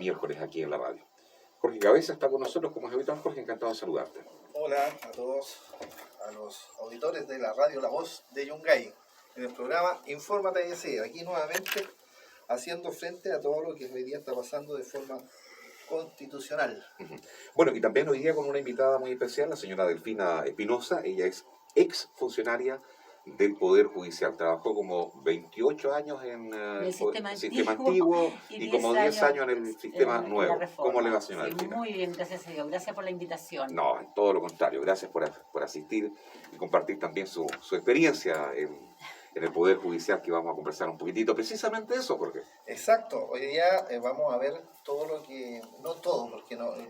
miércoles aquí en la radio. Jorge Cabeza está con nosotros, como es habitual. Jorge, encantado de saludarte. Hola a todos, a los auditores de la radio La Voz de Yungay, en el programa Infórmate y Decide, aquí nuevamente haciendo frente a todo lo que hoy día está pasando de forma constitucional. Bueno, y también hoy día con una invitada muy especial, la señora Delfina Espinosa. Ella es ex funcionaria del Poder Judicial. Trabajó como 28 años en el sistema antiguo y como 10 años en el sistema en nuevo. la reforma. ¿Cómo le va, señora Sí, Delfina? muy bien, gracias a Dios. Gracias por la invitación. No, todo lo contrario. Gracias por asistir y compartir también su experiencia en el Poder Judicial, que vamos a conversar un poquitito precisamente eso, Jorge. Exacto, hoy día vamos a ver todo lo que, no todo, porque no, el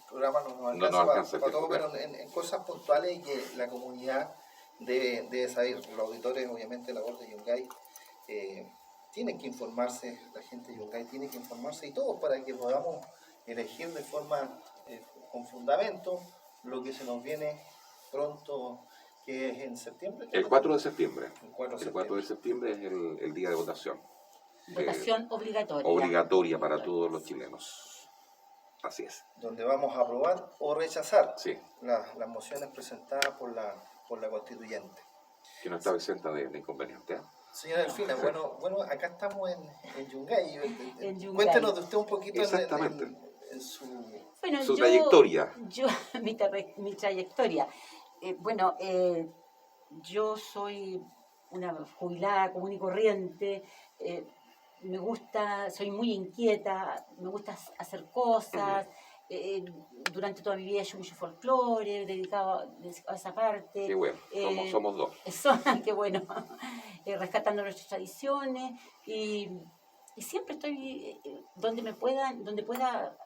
programa no alcanza para todo, pero en cosas puntuales y que la comunidad debe saber. Los auditores, obviamente, la voz de Yungay, tienen que informarse, la gente de Yungay tiene que informarse y todos para que podamos elegir de forma con fundamento lo que se nos viene pronto, que es en septiembre. El 4 de septiembre. El 4 de septiembre es el día de votación. Votación obligatoria. Obligatoria para todos los chilenos. Así es. Donde vamos a aprobar o rechazar sí. las mociones presentadas por la constituyente. Que no está exenta de inconveniente, ¿eh? Señora Delfina, bueno, acá estamos en Yungay. Cuéntenos de usted un poquito en su trayectoria. Mi trayectoria. Yo soy una jubilada común y corriente. Soy muy inquieta, me gusta hacer cosas. Durante toda mi vida he hecho mucho folclore, dedicado a esa parte. Qué bueno, somos dos. Qué bueno, rescatando nuestras tradiciones y siempre estoy donde pueda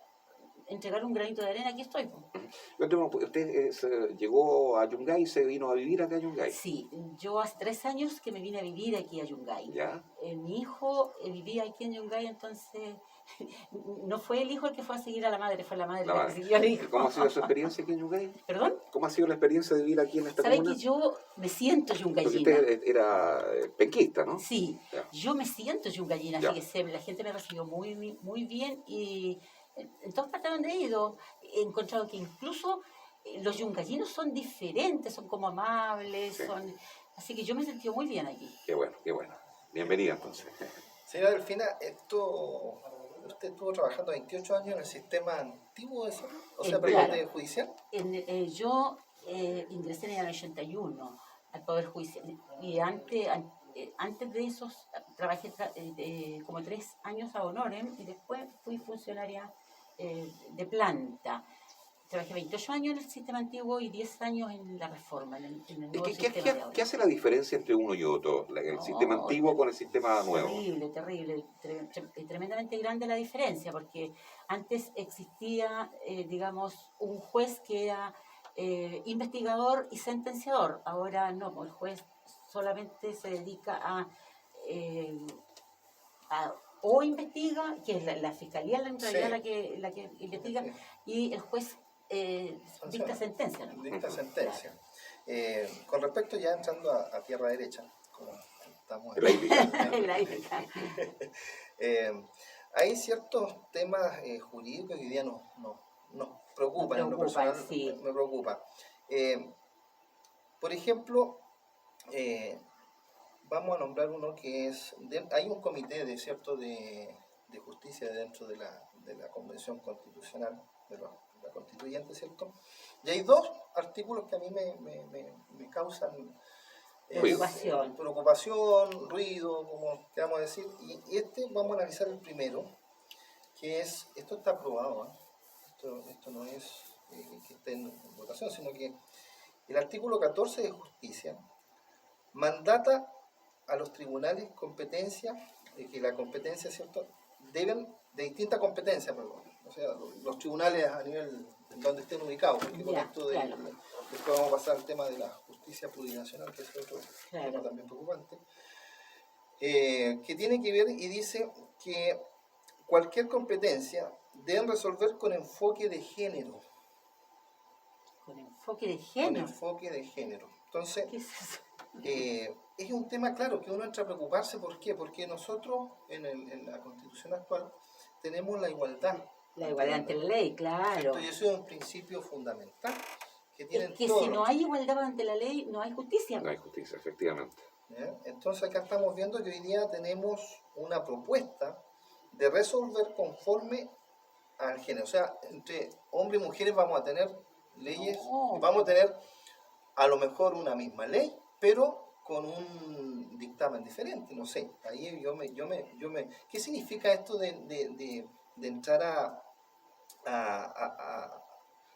entregar un granito de arena, aquí estoy. ¿Usted llegó a Yungay y se vino a vivir acá a Yungay? Sí, yo hace 3 años que me vine a vivir aquí a Yungay. ¿Ya? Mi hijo vivía aquí en Yungay, entonces no fue el hijo el que fue a seguir a la madre, fue la madre la que siguió al hijo. ¿Cómo ha sido su experiencia aquí en Yungay? ¿Perdón? ¿Cómo ha sido la experiencia de vivir aquí en esta comuna? ¿Sabe que yo me siento yungayina? Porque usted era penquista, ¿no? Sí, ya. Yo me siento yungayina, fíjese, la gente me recibió muy bien y en todas partes donde he ido he encontrado que incluso los yungayinos son diferentes, son como amables, así que yo me he sentido muy bien aquí. Qué bueno. Bienvenida entonces. Señora Delfina, usted estuvo trabajando 28 años en el sistema antiguo de salud, de judicial. Yo ingresé en el año 81 al Poder Judicial y antes de eso trabajé como 3 años a Honorem y después fui funcionaria de planta. Trabajé 28 años en el sistema antiguo y 10 años en la reforma, en el nuevo sistema de ahora. ¿Qué hace la diferencia entre uno y otro? El sistema antiguo con el sistema nuevo. Terrible. Tremendamente grande la diferencia, porque antes existía, un juez que era investigador y sentenciador. Ahora no, el juez solamente se dedica a o investiga, que es la fiscalía en realidad la que investiga, y el juez dicta sentencia, ¿no? Dicta sentencia. Con respecto, ya entrando a tierra derecha, como estamos en la hay ciertos temas jurídicos que hoy día nos preocupan, en lo personal me preocupa. Por ejemplo, vamos a nombrar uno que es, hay un comité de justicia dentro de la Convención Constitucional de la Constituyente, ¿cierto? Y hay 2 artículos que a mí me causan preocupación, ruido, como queramos decir, y vamos a analizar el primero, que es, esto está aprobado, esto no es que esté en votación, sino que el artículo 14 de justicia mandata a los tribunales que la competencia, ¿cierto?, deben, de distintas competencias, o sea, los tribunales a nivel donde estén ubicados, porque con esto después vamos a pasar al tema de la justicia plurinacional, que es otro tema también preocupante, que tiene que ver y dice que cualquier competencia deben resolver con enfoque de género. ¿Con enfoque de género? Con enfoque de género. Entonces, ¿qué es eso? Es un tema, claro, que uno entra a preocuparse. ¿Por qué? Porque nosotros en la Constitución actual tenemos la igualdad La igualdad ante la ley, claro. Y eso es un principio fundamental que tienen Es que todos si no los hay igualdad ante la ley, no hay justicia. No hay justicia, efectivamente. ¿ya? Entonces acá estamos viendo que hoy día tenemos una propuesta de resolver conforme al género. O sea, entre hombres y mujeres vamos a tener leyes, No. vamos a tener a lo mejor una misma ley, pero con un dictamen diferente, no sé. Ahí ¿qué significa esto de entrar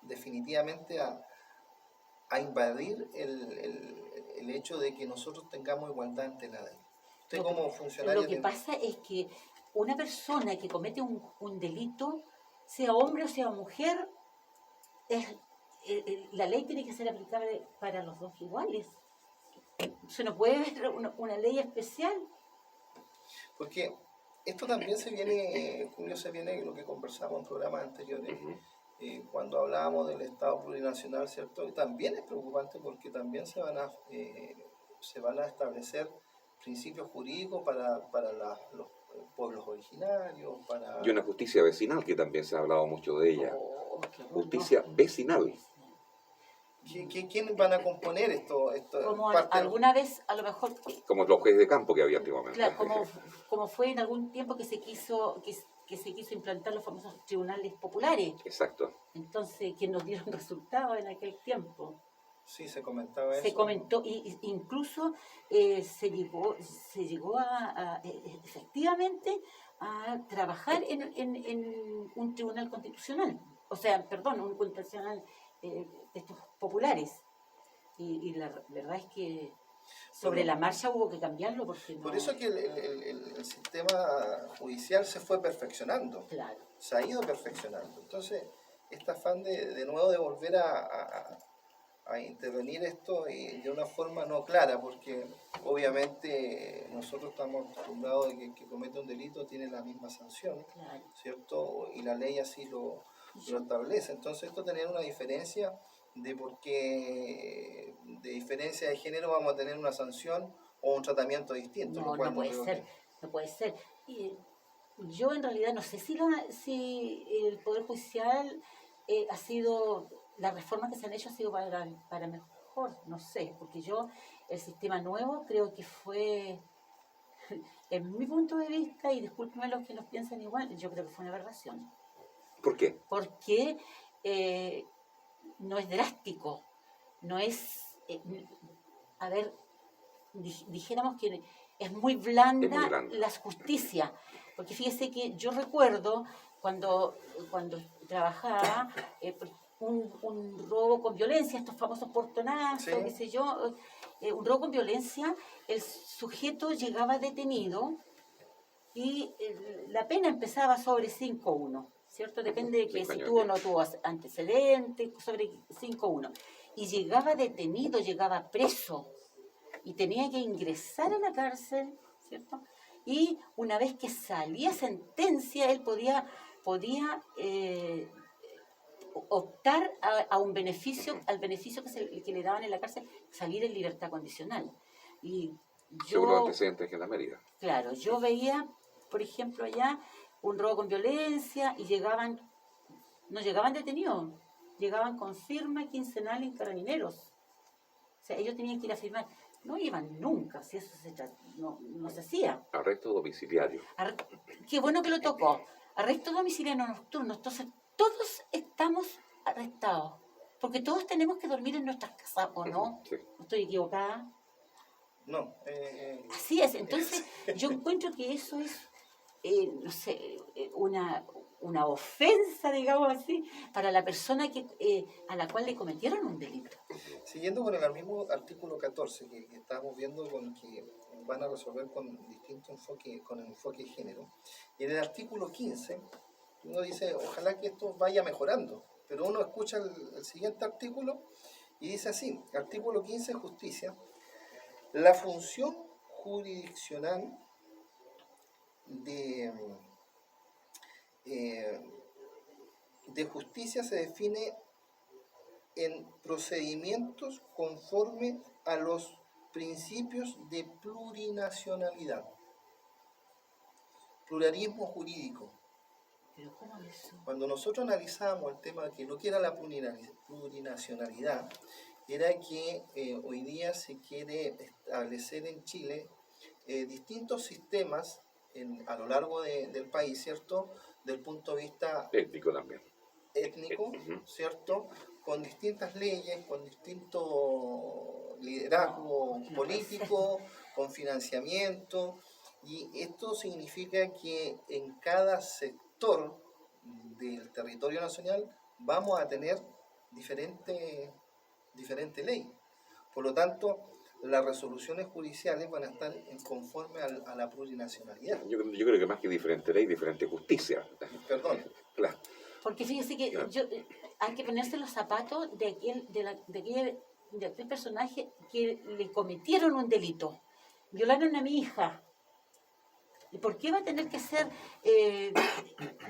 definitivamente a invadir el hecho de que nosotros tengamos igualdad ante la ley? Usted como funcionario... Lo que pasa es que una persona que comete un delito, sea hombre o sea mujer, la ley tiene que ser aplicable para los dos iguales. Se no puede ver una ley especial. Porque esto también se viene, Julio, se viene lo que conversamos en programas anteriores, cuando hablábamos del Estado plurinacional, ¿cierto? Y también es preocupante porque también se van a establecer principios jurídicos para los pueblos originarios, para... Y una justicia vecinal, que también se ha hablado mucho de ella. Oh, qué horror, Justicia no. vecinal. ¿Quiénes van a componer esto? Como parte de- alguna vez, a lo mejor, Como los jueces de campo que había antiguamente. claro, como fue en algún tiempo que se quiso implantar los famosos tribunales populares. Exacto. Entonces, que nos dieron resultados en aquel tiempo. Sí, se comentaba eso. Se comentó, incluso se llegó efectivamente a trabajar en un tribunal constitucional. O sea, perdón, un constitucional de estos populares. Y la verdad es que sobre la marcha hubo que cambiarlo porque no... Por eso que el sistema judicial se fue perfeccionando, Claro. se ha ido perfeccionando. Entonces, este afán de nuevo de volver a intervenir esto y de una forma no clara, porque obviamente nosotros estamos acostumbrados de que el que comete un delito tiene la misma sanción, Claro. ¿cierto? Y la ley así lo establece. Entonces esto tenía una diferencia de porque de diferencia de género vamos a tener una sanción o un tratamiento distinto. No, lo cual no puede creo ser, no puede ser. Y yo en realidad no sé si el Poder Judicial ha sido, las reformas que se han hecho ha sido para mejor, no sé, porque yo el sistema nuevo creo que fue, en mi punto de vista, y discúlpenme los que los piensan igual, yo creo que fue una aberración. ¿Por qué? Porque no es drástico, no es, a ver, dijéramos que es muy blanda la justicia, porque fíjese que yo recuerdo cuando trabajaba un robo con violencia, estos famosos portonazos, Sí. qué sé yo, un robo con violencia, el sujeto llegaba detenido y la pena empezaba sobre 5-1, ¿cierto? Depende de que si tuvo o no tuvo antecedentes, sobre 5-1. Y llegaba detenido, llegaba preso y tenía que ingresar a la cárcel, ¿cierto? Y una vez que salía sentencia, él podía optar a un beneficio, al beneficio que le daban en la cárcel, salir en libertad condicional. Y yo, según los antecedentes en la Mérida. Claro, yo veía, por ejemplo, allá un robo con violencia y no llegaban detenidos, llegaban con firma quincenal en Carabineros. O sea, ellos tenían que ir a firmar. No iban nunca, si eso no se hacía. Arresto domiciliario. Qué bueno que lo tocó. Arresto domiciliario nocturno. Entonces, todos estamos arrestados. Porque todos tenemos que dormir en nuestras casas, ¿o no? Sí. ¿No estoy equivocada? No. Así es. Entonces, yo encuentro que eso es, no sé, una ofensa, digamos así, para la persona a la cual le cometieron un delito. Siguiendo con el mismo artículo 14 que estábamos viendo, con que van a resolver con distinto enfoque, con el enfoque de género, y en el artículo 15 uno dice, ojalá que esto vaya mejorando, pero uno escucha el siguiente artículo y dice así, artículo 15, justicia, la función jurisdiccional de justicia se define en procedimientos conforme a los principios de plurinacionalidad, pluralismo jurídico, ¿Pero cómo es eso? Cuando nosotros analizábamos el tema de que lo que era la plurinacionalidad, era que hoy día se quiere establecer en Chile distintos sistemas a lo largo del país, ¿cierto? Del punto de vista Étnico también. étnico, Ujú. ¿cierto? Con distintas leyes, con distinto liderazgo No puede político, con financiamiento, y esto significa que en cada sector del territorio nacional vamos a tener diferente ley. Por lo tanto, las resoluciones judiciales van a estar conforme a la plurinacionalidad. Yo creo que más que diferente ley, diferente justicia. Perdón, Claro. Porque fíjese que Claro. hay que ponerse los zapatos de aquel personaje que le cometieron un delito. Violaron a mi hija. ¿Y por qué va a tener que ser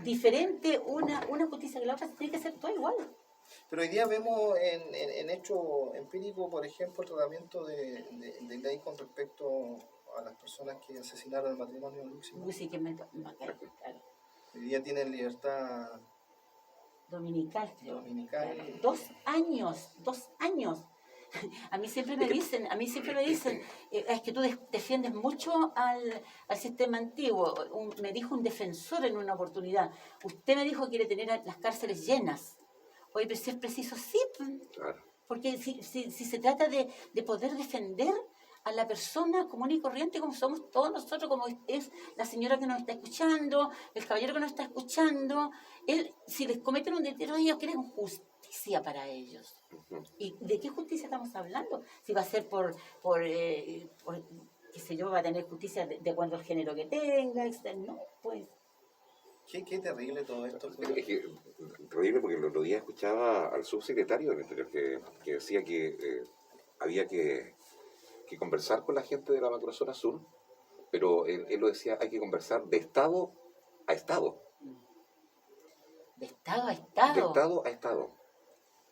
diferente una justicia que la otra? Tiene que ser todo igual. pero hoy día vemos en hecho empírico, por ejemplo, el tratamiento de ley con respecto a las personas que asesinaron el matrimonio de Luxemburgo. Uy, sí que claro. Hoy día tienen libertad Dominical, creo. dominical. Claro. 2 años. A mí siempre me dicen, es que tú defiendes mucho al sistema antiguo. Me dijo un defensor en una oportunidad, usted me dijo que quiere tener las cárceles llenas. Oye, pero si es preciso, sí, Claro. porque si se trata de poder defender a la persona común y corriente como somos todos nosotros, como es la señora que nos está escuchando, el caballero que nos está escuchando, si les cometen un delito, ellos quieren justicia para ellos. Ujú. ¿Y de qué justicia estamos hablando? Si va a ser por qué sé yo, va a tener justicia de acuerdo al género que tenga, etc. No, pues. Qué terrible todo esto. Es que, terrible, porque el otro día escuchaba al subsecretario del Interior que decía que había que conversar con la gente de la macrozona sur, pero él lo decía, hay que conversar de Estado a Estado, De Estado a de Estado. Estado a Estado.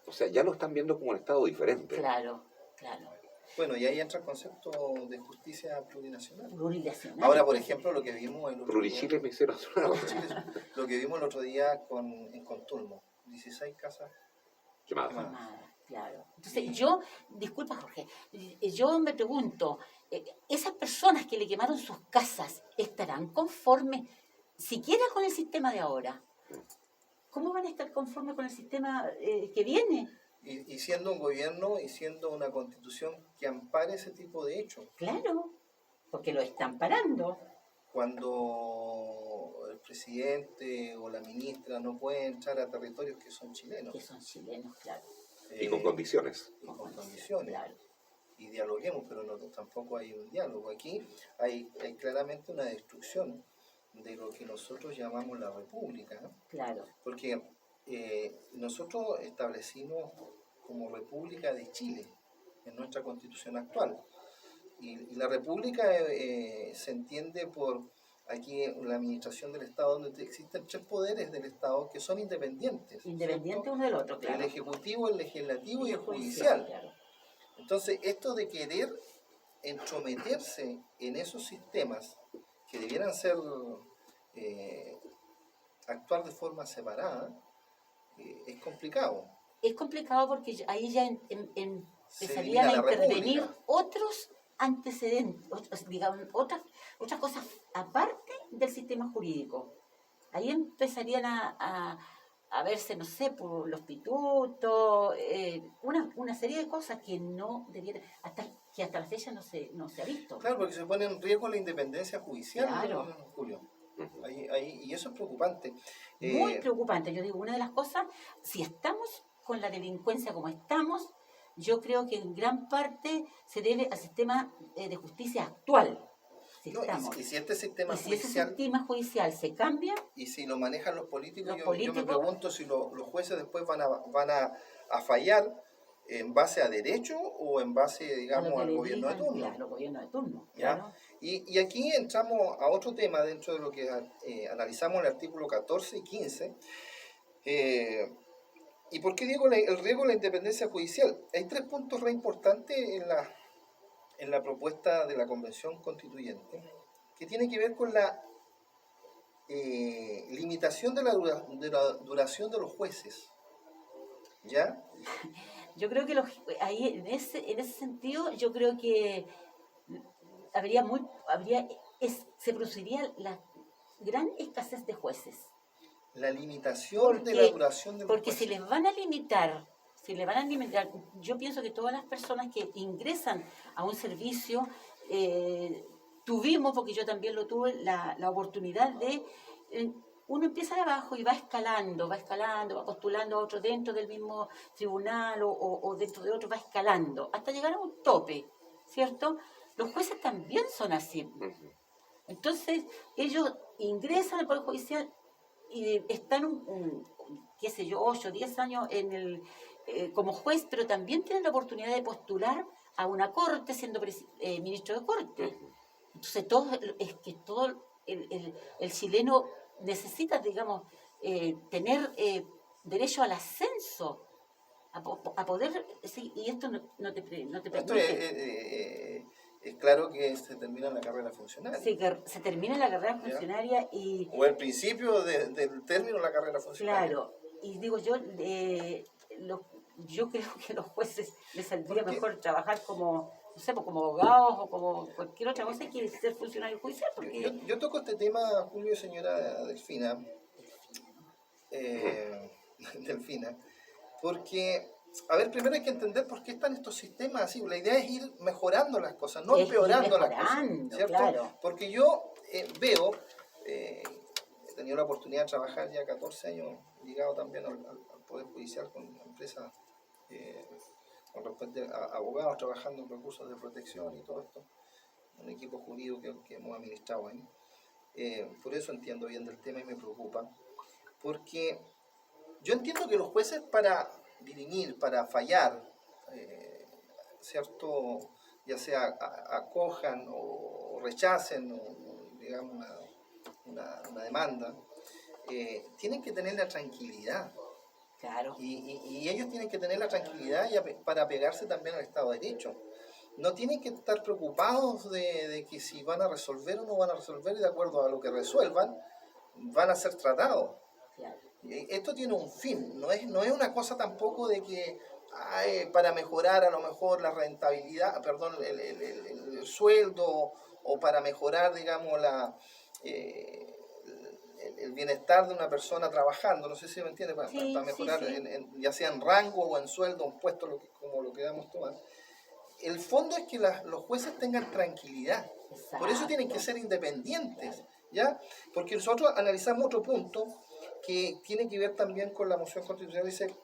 O sea, ya lo están viendo como un Estado diferente. Claro. Bueno, y ahí entra el concepto de justicia plurinacional. Plurinacional. Ahora, por ejemplo, lo que vimos el otro Plurichile día, me hicieron lo que vimos el otro día en Contulmo, 16 casas llamada. quemadas. Quemada, claro. Entonces, disculpa Jorge, yo me pregunto, esas personas que le quemaron sus casas, ¿estarán conformes siquiera con el sistema de ahora? ¿Cómo van a estar conformes con el sistema que viene? Y siendo un gobierno y siendo una constitución que ampare ese tipo de hechos. Claro, porque lo están parando. Cuando el presidente o la ministra no puede entrar a territorios que son chilenos. Que son chilenos, claro. Y con condiciones. Y con condiciones. Claro. Y dialoguemos, pero tampoco hay un diálogo. Aquí hay claramente una destrucción de lo que nosotros llamamos la república, ¿no? Claro. Porque nosotros establecimos como República de Chile en nuestra constitución actual. Y la república se entiende por aquí la administración del Estado, donde existen 3 poderes del Estado que son independientes. Independiente ¿cierto? uno del otro, claro. El ejecutivo, el legislativo y el judicial. Claro. Entonces, esto de querer entrometerse en esos sistemas que debieran ser actuar de forma separada, es complicado. Es complicado porque ahí ya Se empezarían a elimina la intervenir república. otros antecedentes, digamos, otras cosas aparte del sistema jurídico. Ahí empezarían a verse, no sé, por los pitutos, una serie de cosas que no debieran, que hasta la fecha no se ha visto. Claro, porque se pone en riesgo la independencia judicial, Claro. Julio. Y eso es preocupante. Muy preocupante. Yo digo, una de las cosas, si estamos con la delincuencia como estamos, yo creo que en gran parte se debe al sistema de justicia actual. Si No, estamos. y si este sistema Y si ese judicial, sistema judicial se cambia, y si lo manejan los políticos, Los yo me políticos- pregunto si los jueces después van a fallar en base a derecho o en base, a lo digamos, que al le gobierno de digan, turno. claro, gobierno de turno. ¿Ya? Claro. Y aquí entramos a otro tema dentro de lo que analizamos el artículo 14 y 15. ¿Y por qué digo el riesgo de la independencia judicial? Hay 3 puntos re importantes en la propuesta de la Convención Constituyente que tiene que ver con la limitación de de la duración de los jueces. ¿Ya? Yo creo que ahí en ese sentido, yo creo que se produciría la gran escasez de jueces. La limitación de la duración de los Porque jueces. si les van a limitar, yo pienso que todas las personas que ingresan a un servicio, tuvimos, porque yo también lo tuve, la oportunidad de, uno empieza de abajo y va escalando, va postulando a otro dentro del mismo tribunal o dentro de otro, va escalando, hasta llegar a un tope, ¿cierto? Los jueces también son así. Ujú. Entonces, ellos ingresan al Poder Judicial y están, qué sé yo, 8, 10 años como juez, pero también tienen la oportunidad de postular a una corte siendo ministro de corte. Ujú. Entonces, todo el chileno necesita, digamos, tener derecho al ascenso, a poder, sí, y esto no te Esto permite. es claro que se termina la carrera funcionaria. Se termina la carrera ¿Ya? funcionaria y... O el principio del término de la carrera funcionaria. Claro, y digo yo, yo creo que a los jueces les saldría mejor trabajar como, no sé, pues como abogados o como cualquier otra cosa que ser funcionario judicial, porque... Yo toco este tema, Julio y señora Delfina, Delfina, porque, a ver, primero hay que entender por qué están estos sistemas así. La idea es ir mejorando las cosas, no Es ir empeorando las cosas, mejorando, ¿cierto? claro. Porque yo veo, he tenido la oportunidad de trabajar ya 14 años ligado también al Poder Judicial con empresas, con respecto a abogados trabajando en recursos de protección y todo esto, un equipo jurídico que hemos administrado ahí. Por eso entiendo bien del tema y me preocupa, porque yo entiendo que los jueces para dirimir, para fallar, ¿cierto? Ya sea acojan o rechacen, digamos, una demanda, tienen que tener la tranquilidad. Claro. Y ellos tienen que tener la tranquilidad para apegarse también al Estado de Derecho. No tienen que estar preocupados de que si van a resolver o no van a resolver, y de acuerdo a lo que resuelvan, van a ser tratados. Claro. Esto tiene un fin, no es una cosa tampoco de que para mejorar a lo mejor la rentabilidad, perdón, el sueldo, o para mejorar, digamos, el bienestar de una persona trabajando, no sé si me entiende, para mejorar, sí. ya sea en rango o en sueldo, un puesto como lo que damos tomar. El fondo es que los jueces tengan tranquilidad. Exacto. Por eso tienen que ser independientes, ¿ya? Porque nosotros analizamos otro punto que tiene que ver también con la moción constitucional. Dice,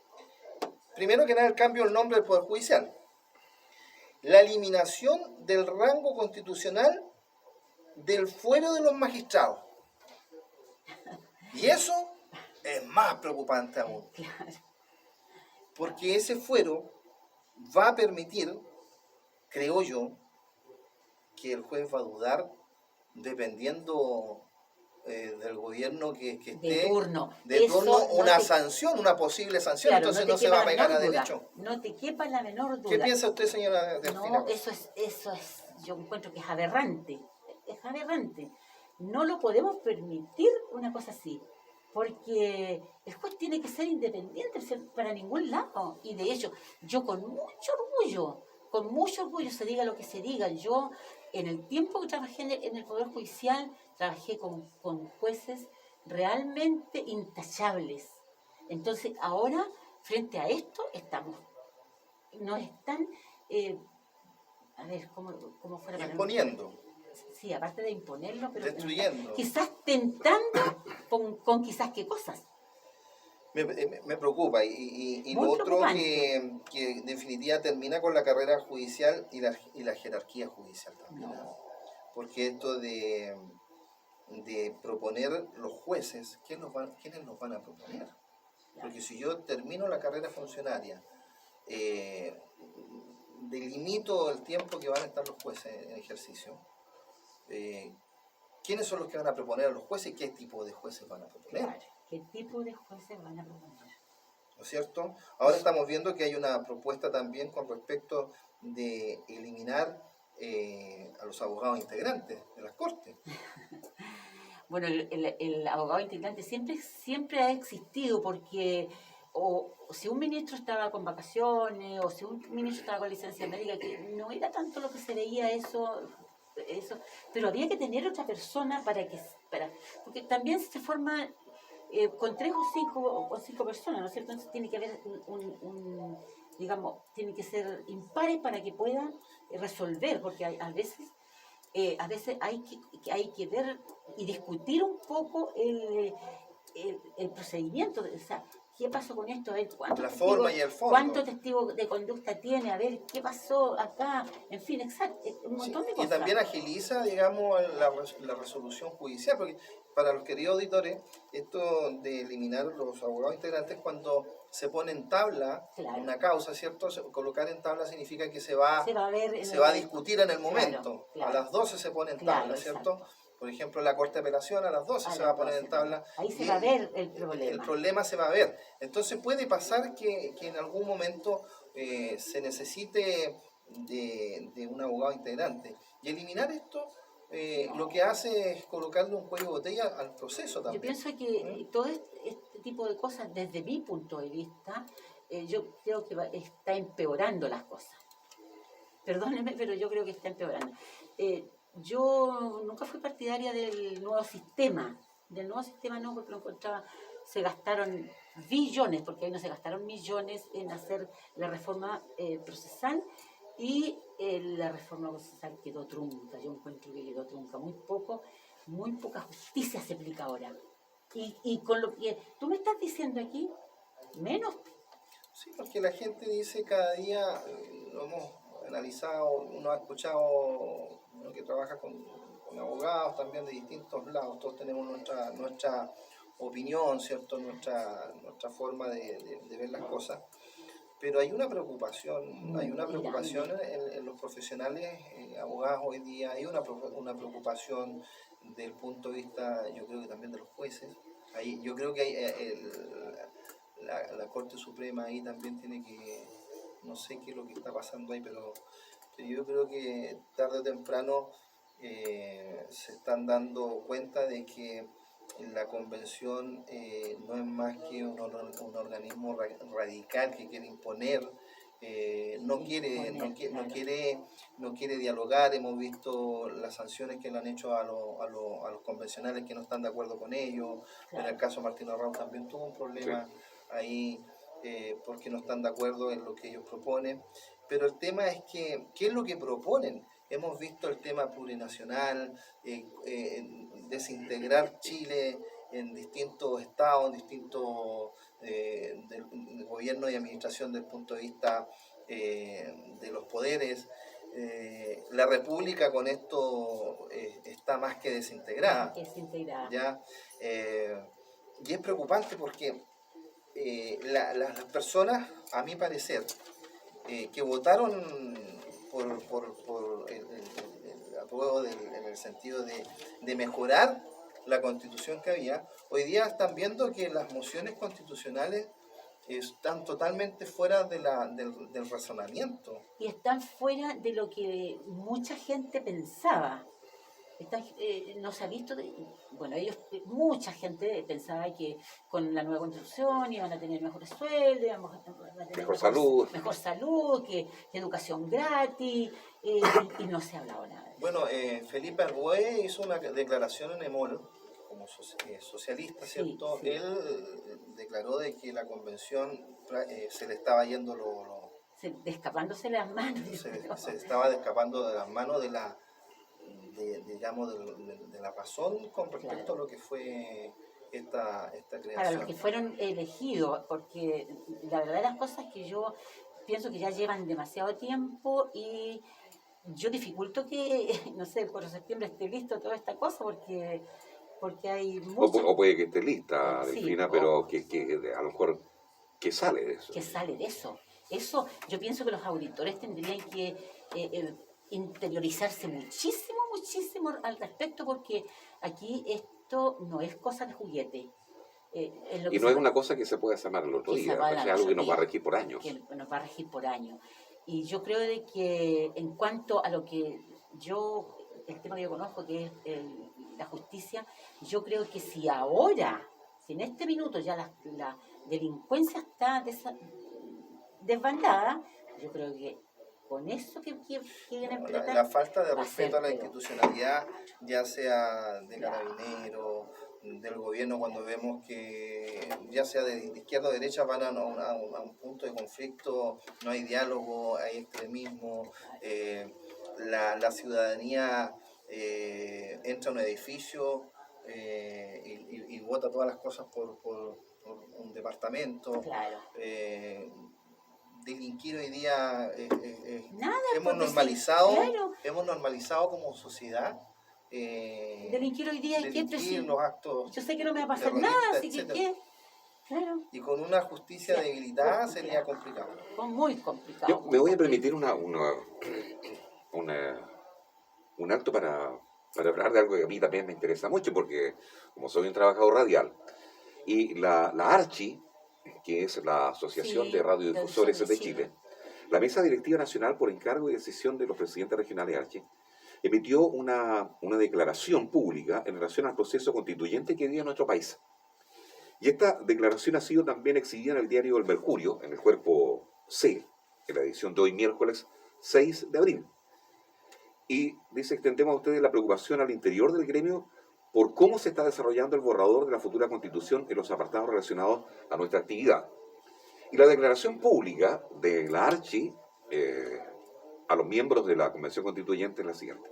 primero que nada, el cambio del nombre del Poder Judicial. La eliminación del rango constitucional del fuero de los magistrados. Y eso es más preocupante aún. Claro. Porque ese fuero va a permitir, creo yo, que el juez va a dudar dependiendo del gobierno que esté de turno, una sanción, una posible sanción, claro, entonces no se va a pegar a derecho. No te quepa la menor duda. ¿Qué piensa usted, señora Delfina? No, eso es, yo encuentro que es aberrante, No lo podemos permitir una cosa así, porque el juez tiene que ser independiente para ningún lado. Y de hecho, yo con mucho orgullo, se diga lo que se diga, yo en el tiempo que trabajé en el Poder Judicial, trabajé con jueces realmente intachables. Entonces, ahora, frente a esto, nos están, a ver, ¿cómo fuera para imponiendo. Sí, aparte de imponerlo, pero destruyendo. Quizás tentando con quizás qué cosas. Me preocupa, y lo otro que en definitiva termina con la carrera judicial y la jerarquía judicial también. No. Porque esto de proponer los jueces, ¿quiénes nos van a proponer? Porque si yo termino la carrera funcionaria, delimito el tiempo que van a estar los jueces en ejercicio, ¿quiénes son los que van a proponer a los jueces y qué tipo de jueces van a proponer? Claro, ¿qué tipo de jueces van a proponer? ¿No es cierto? Ahora estamos viendo que hay una propuesta también con respecto de eliminar a los abogados integrantes de las cortes. Bueno, el abogado integrante siempre ha existido porque o si un ministro estaba con vacaciones o si un ministro estaba con licencia médica, que no era tanto lo que se veía eso, pero había que tener otra persona porque también se forma con 3 o 5 personas, ¿no es cierto? Entonces tiene que haber digamos, tiene que ser impares para que puedan resolver, porque a veces hay que ver y discutir un poco el procedimiento, o sea, ¿qué pasó con esto? A ver, La forma y el fondo. ¿cuántos testigos de conducta tiene? A ver, ¿qué pasó acá? En fin, exacto, un montón de Y cosas. también agiliza, digamos, la resolución judicial, porque para los queridos auditores, esto de eliminar los abogados integrantes, cuando se pone en tabla Claro. una causa, ¿cierto? Colocar en tabla significa que se va a discutir en el momento. Claro. A las 12 se pone en tabla, ¿cierto? Exacto. Por ejemplo, la Corte de Apelación a las 12 se va a poner en tabla. Ahí se va a ver el problema. El problema se va a ver. Entonces puede pasar que en algún momento se necesite de un abogado integrante. Y eliminar esto lo que hace es colocarle un cuello de botella al proceso también. Yo pienso que todo este tipo de cosas, desde mi punto de vista, yo creo que está empeorando las cosas. Perdónenme, pero yo creo que está empeorando. Yo nunca fui partidaria del nuevo sistema. Del nuevo sistema no, porque lo encontraba, se gastaron billones, porque ahí no se gastaron millones en hacer la reforma procesal, y la reforma procesal quedó trunca. Yo encuentro que quedó trunca. Muy poca justicia se aplica ahora. Y con lo que tú me estás diciendo aquí, menos. Sí, porque la gente dice cada día, lo hemos analizado, uno ha escuchado, uno que trabaja con abogados también de distintos lados, todos tenemos nuestra opinión, ¿cierto? Nuestra forma de ver las cosas. Pero hay una preocupación en los profesionales, abogados hoy día, hay una preocupación del punto de vista, yo creo que también de los jueces. Yo creo que la Corte Suprema ahí también tiene que, no sé qué es lo que está pasando ahí, pero yo creo que tarde o temprano se están dando cuenta de que la convención no es más que un organismo radical que quiere imponer, no quiere dialogar. Hemos visto las sanciones que le han hecho a los convencionales que no están de acuerdo con ellos. Claro. En el caso de Martín Arrau también tuvo un problema ahí porque no están de acuerdo en lo que ellos proponen. Pero el tema es que, ¿qué es lo que proponen? Hemos visto el tema plurinacional, desintegrar Chile en distintos estados, en distintos del gobierno y administración desde el punto de vista de los poderes. La República con esto está más que desintegrada. ¿Ya? Y es preocupante porque las personas, a mi parecer, que votaron por el apruebo en el sentido de mejorar la constitución que había, hoy día están viendo que las mociones constitucionales están totalmente fuera del razonamiento. Y están fuera de lo que mucha gente pensaba. No se ha visto, mucha gente pensaba que con la nueva constitución iban a tener mejores sueldos, iban a tener mejor salud, que educación gratis, y no se ha hablado nada de eso. Bueno, Felipe Arbué hizo una declaración en EMOL, como socialista, ¿cierto? Sí. Él declaró de que la convención se le estaba yendo escapándose las manos. Se estaba escapando de las manos de la razón con respecto a lo que fue esta creación. Para los que fueron elegidos, porque la verdad de las cosas es que yo pienso que ya llevan demasiado tiempo y yo dificulto que, no sé, por septiembre esté listo toda esta cosa, porque hay mucho... O puede que esté lista, Sí, Delfina, pero que a lo mejor, ¿qué sale de eso? ¿Qué sale de eso? Eso, yo pienso que los auditores tendrían que interiorizarse muchísimo al respecto, porque aquí esto no es cosa de juguete. Y no es una cosa que se puede sanar el otro día, es algo que nos va a regir por años. Y yo creo de que en cuanto a lo que el tema que yo conozco, que es la justicia, yo creo que si ahora, si en este minuto ya la delincuencia está desbandada, yo creo que con eso que quieren No, tratar, la falta de va a ser respeto a la peor. institucionalidad, ya sea de Claro. carabineros, del gobierno, cuando vemos que ya sea de izquierda o derecha van a un punto de conflicto, no hay diálogo, hay extremismo, la ciudadanía entra a un edificio y vota todas las cosas por un departamento. Claro. Delinquir hoy día Nada, hemos porque normalizado, claro, como sociedad delinquir hoy día, ¿y qué? Pero delinquir si los actos yo sé que no me va a pasar nada, terroristas, así que etcétera. ¿qué? Claro, Y con una justicia Sí, debilitada pues, sería claro. complicado. fue muy complicado. Yo me muy voy a complicado. permitir un acto para hablar de algo que a mí también me interesa mucho, porque como soy un trabajador radial, y la ARCHI, que es la Asociación de Sí, Radiodifusores de de Chile, la Mesa Directiva Nacional, por encargo y decisión de los presidentes regionales de ARCHI, emitió una declaración pública en relación al proceso constituyente que vive en nuestro país. Y esta declaración ha sido también exhibida en el diario El Mercurio, en el cuerpo C, en la edición de hoy, miércoles 6 de abril. Y dice, extendemos a ustedes la preocupación al interior del gremio por cómo se está desarrollando el borrador de la futura constitución en los apartados relacionados a nuestra actividad. Y la declaración pública de la ARCHI a los miembros de la Convención Constituyente es la siguiente.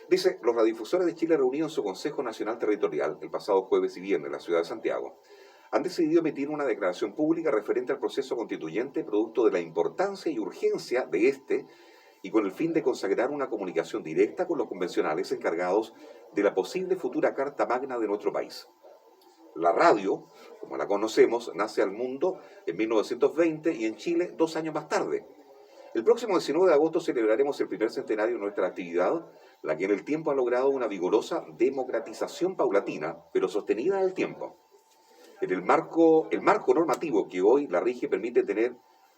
Dice, los radiodifusores de Chile reunidos en su Consejo Nacional Territorial el pasado jueves y viernes en la ciudad de Santiago han decidido emitir una declaración pública referente al proceso constituyente producto de la importancia y urgencia de este y con el fin de consagrar una comunicación directa con los convencionales encargados de la posible futura Carta Magna de nuestro país. La radio, como la conocemos, nace al mundo en 1920 y en Chile 2 años más tarde. El próximo 19 de agosto celebraremos el primer centenario de nuestra actividad, la que en el tiempo ha logrado una vigorosa democratización paulatina, pero sostenida en el tiempo. El marco normativo que hoy la rige permite tener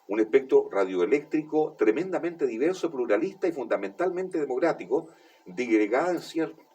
un espectro radioeléctrico tremendamente diverso, pluralista y fundamentalmente democrático, digregada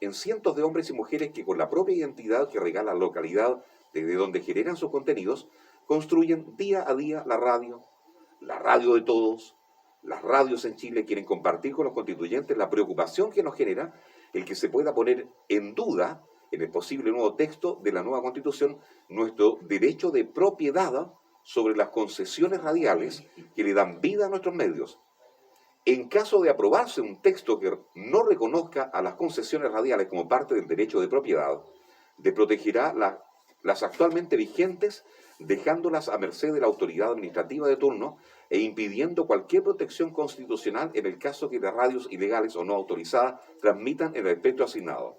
en cientos de hombres y mujeres que con la propia identidad que regala la localidad desde donde generan sus contenidos, construyen día a día la radio de todos. Las radios en Chile quieren compartir con los constituyentes la preocupación que nos genera el que se pueda poner en duda en el posible nuevo texto de la nueva constitución nuestro derecho de propiedad sobre las concesiones radiales que le dan vida a nuestros medios. En caso de aprobarse un texto que no reconozca a las concesiones radiales como parte del derecho de propiedad, desprotegerá las actualmente vigentes, dejándolas a merced de la autoridad administrativa de turno e impidiendo cualquier protección constitucional en el caso que las radios ilegales o no autorizadas transmitan en el espectro asignado.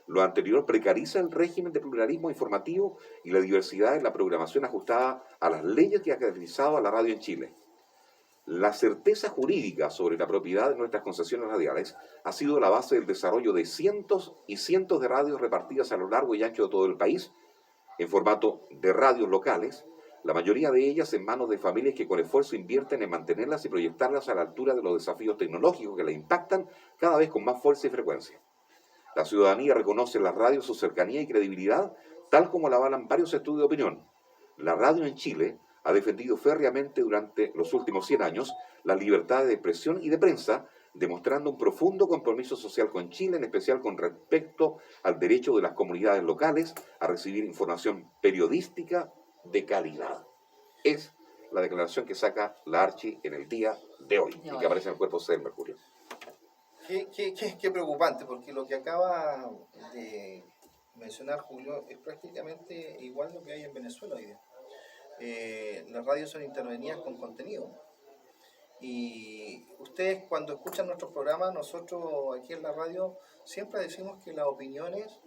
Lo anterior precariza el régimen de pluralismo informativo y la diversidad en la programación ajustada a las leyes que ha caracterizado a la radio en Chile. La certeza jurídica sobre la propiedad de nuestras concesiones radiales ha sido la base del desarrollo de cientos y cientos de radios repartidas a lo largo y ancho de todo el país, en formato de radios locales, la mayoría de ellas en manos de familias que con esfuerzo invierten en mantenerlas y proyectarlas a la altura de los desafíos tecnológicos que la impactan cada vez con más fuerza y frecuencia. La ciudadanía reconoce en las radios su cercanía y credibilidad, tal como la avalan varios estudios de opinión. La radio en Chile ha defendido férreamente durante los últimos 100 años las libertades de expresión y de prensa, demostrando un profundo compromiso social con Chile, en especial con respecto al derecho de las comunidades locales a recibir información periodística de calidad. Es la declaración que saca la ARCHI en el día de hoy y que aparece en el cuerpo C del Mercurio. Qué preocupante, porque lo que acaba de mencionar Julio es prácticamente igual lo que hay en Venezuela hoy día. Las radios son intervenidas con contenido. Y ustedes cuando escuchan nuestros programas, nosotros aquí en la radio siempre decimos que las opiniones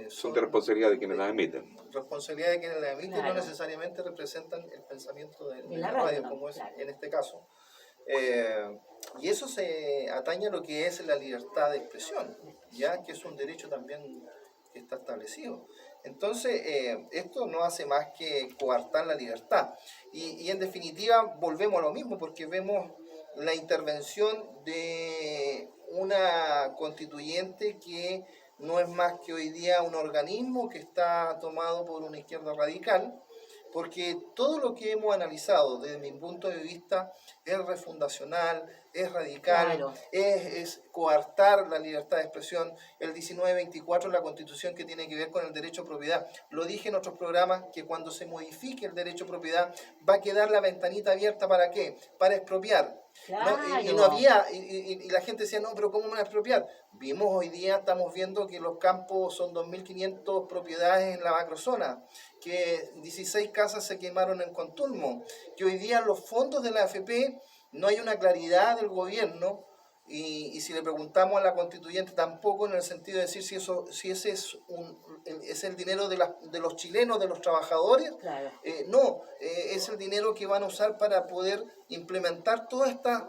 son de responsabilidad de quienes las emiten. Responsabilidad de quienes las emiten, Claro. No necesariamente representan el pensamiento de la la radio, radio, como es claro. en este caso. Y eso se atañe a lo que es la libertad de expresión, ya que es un derecho también que está establecido. Entonces, esto no hace más que coartar la libertad. Y en definitiva, volvemos a lo mismo, porque vemos la intervención de una constituyente que no es más que hoy día un organismo que está tomado por una izquierda radical, porque todo lo que hemos analizado desde mi punto de vista es refundacional, es radical, Claro, es coartar la libertad de expresión. El 1924 la Constitución que tiene que ver con el derecho a propiedad. Lo dije en otros programas que cuando se modifique el derecho a propiedad va a quedar la ventanita abierta ¿para qué? Para expropiar. Y no claro. había, y la gente decía, no, pero ¿cómo me van a expropiar? Vimos hoy día, estamos viendo que los campos son 2.500 propiedades en la macrozona, que 16 casas se quemaron en Contulmo, que hoy día los fondos de la AFP no hay una claridad del gobierno, y si le preguntamos a la constituyente tampoco en el sentido de decir si ese es el dinero de los chilenos, de los trabajadores. Claro. No, es el dinero que van a usar para poder implementar toda esta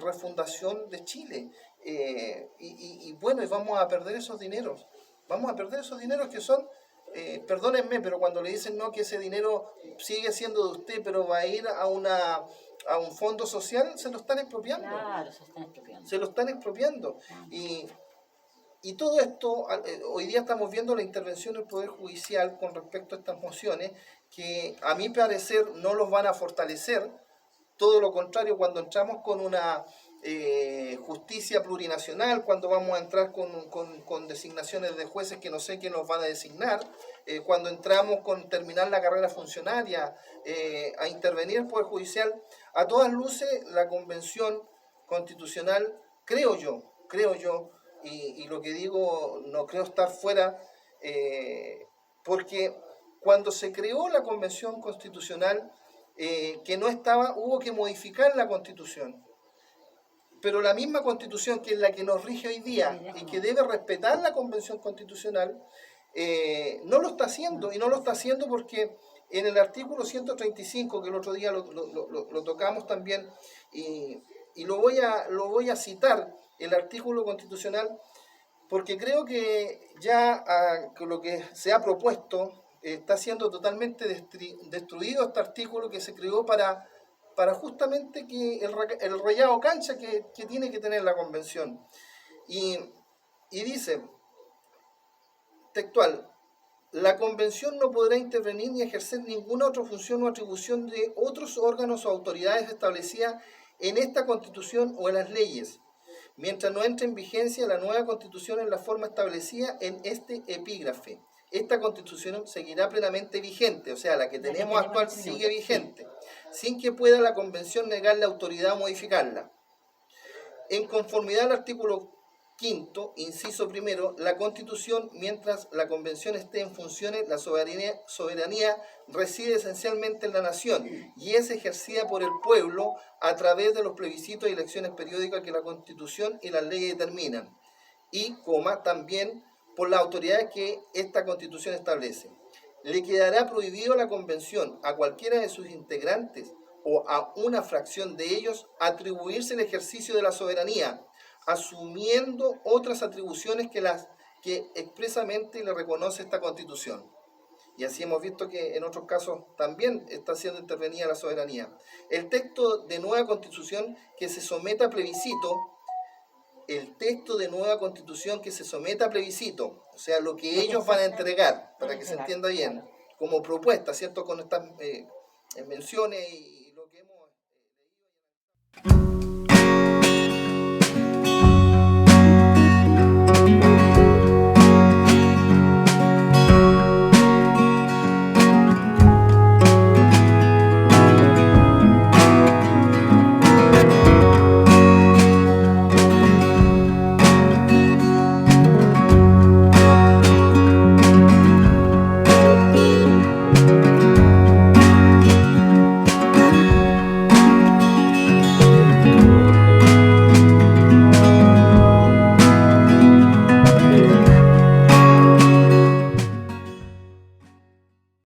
refundación de Chile. Y bueno, y vamos a perder esos dineros. Vamos a perder esos dineros que son, perdónenme, pero cuando le dicen no, que ese dinero sigue siendo de usted, pero va a ir a un fondo social, se lo están expropiando. Claro, se están expropiando. Se lo están expropiando. Claro. Y todo esto, hoy día estamos viendo la intervención del Poder Judicial con respecto a estas mociones, que a mi parecer no los van a fortalecer, todo lo contrario, cuando entramos con una justicia plurinacional, cuando vamos a entrar con designaciones de jueces que no sé quién nos van a designar, cuando entramos con terminar la carrera funcionaria, a intervenir el Poder Judicial, a todas luces la Convención Constitucional, creo yo, y lo que digo, no creo estar fuera, porque cuando se creó la Convención Constitucional, que no estaba, hubo que modificar la Constitución. Pero la misma Constitución, que es la que nos rige hoy día y que debe respetar la Convención Constitucional, no lo está haciendo. Y no lo está haciendo porque en el artículo 135, que el otro día lo tocamos también, y lo voy a citar, el artículo constitucional, porque creo que ya con lo que se ha propuesto está siendo totalmente destruido este artículo que se creó para justamente que el rayado cancha que tiene que tener la convención. Y dice, textual, la convención no podrá intervenir ni ejercer ninguna otra función o atribución de otros órganos o autoridades establecidas en esta Constitución o en las leyes, mientras no entre en vigencia la nueva Constitución en la forma establecida en este epígrafe. Esta Constitución seguirá plenamente vigente, o sea, la que tenemos actual sigue vigente, sin que pueda la Convención negar la autoridad o modificarla. En conformidad al artículo 5º, inciso primero, la Constitución, mientras la Convención esté en funciones, la soberanía reside esencialmente en la nación y es ejercida por el pueblo a través de los plebiscitos y elecciones periódicas que la Constitución y las leyes determinan, y, también por las autoridades que esta Constitución establece. Le quedará prohibido a la Convención, a cualquiera de sus integrantes o a una fracción de ellos, atribuirse el ejercicio de la soberanía, asumiendo otras atribuciones que las que expresamente le reconoce esta Constitución. Y así hemos visto que en otros casos también está siendo intervenida la soberanía. El texto de nueva Constitución que se someta a plebiscito, o sea, lo que ellos van a entregar, para que se entienda bien, como propuesta, ¿cierto? Con estas menciones y lo que hemos leído.